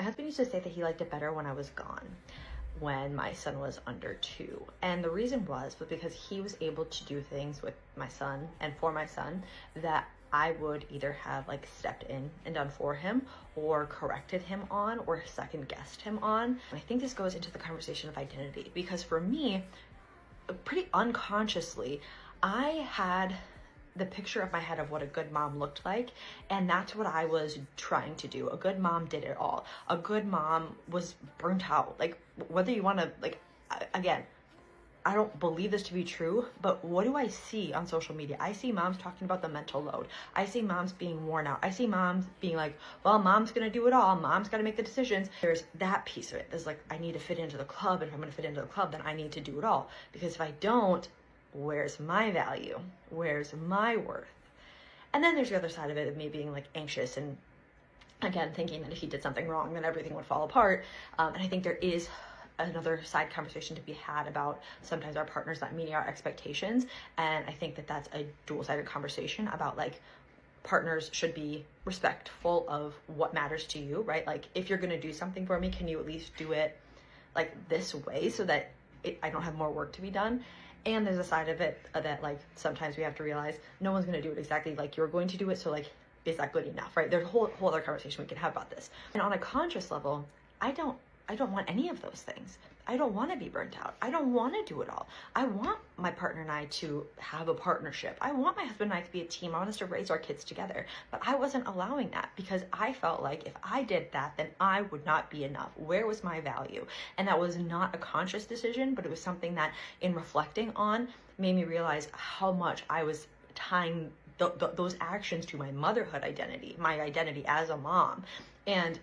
husband used to say that he liked it better when I was gone, when my son was under 2. And the reason was because he was able to do things with my son and for my son that I would either have like stepped in and done for him or corrected him on or second guessed him on. And I think this goes into the conversation of identity, because for me, pretty unconsciously, I had the picture of my head of what a good mom looked like, and that's what I was trying to do. A good mom did it all. A good mom was burnt out. Like, whether you want to, like, again, I don't believe this to be true, but what do I see on social media? I see moms talking about the mental load. I see moms being worn out. I see moms being like, well, mom's gonna do it all. Mom's gotta make the decisions. There's that piece of it. There's like, I need to fit into the club, and if I'm gonna fit into the club, then I need to do it all. Because if I don't, where's my value? Where's my worth? And then there's the other side of it, of me being like anxious and again thinking that if he did something wrong then everything would fall apart. And I think there is another side conversation to be had about sometimes our partners not meeting our expectations, and I think that that's a dual-sided conversation about like partners should be respectful of what matters to you, right? Like, if you're gonna do something for me, can you at least do it like this way so that I don't have more work to be done? And there's a side of it that like sometimes we have to realize no one's going to do it exactly like you're going to do it. So like, is that good enough, right? There's a whole other conversation we can have about this. And on a conscious level, I don't want any of those things. I don't want to be burnt out. I don't want to do it all. I want my partner and I to have a partnership. I want my husband and I to be a team. I want us to raise our kids together. But I wasn't allowing that because I felt like if I did that, then I would not be enough. Where was my value? And that was not a conscious decision, but it was something that, in reflecting on, made me realize how much I was tying those actions to my motherhood identity, my identity as a mom. And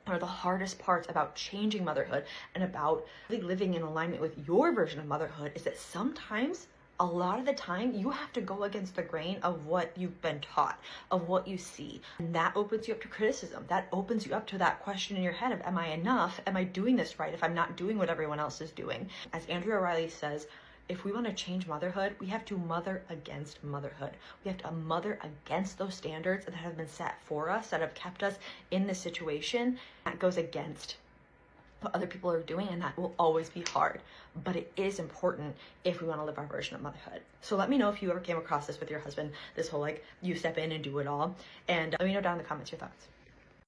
one of the hardest parts about changing motherhood and about really living in alignment with your version of motherhood is that sometimes, a lot of the time, you have to go against the grain of what you've been taught, of what you see. And that opens you up to criticism. That opens you up to that question in your head of, am I enough? Am I doing this right if I'm not doing what everyone else is doing? As Andrea Riley says, if we want to change motherhood, we have to mother against motherhood. We have to mother against those standards that have been set for us, that have kept us in this situation. That goes against what other people are doing, and that will always be hard. But it is important if we want to live our version of motherhood. So let me know if you ever came across this with your husband, this whole like, you step in and do it all. And let me know down in the comments your thoughts.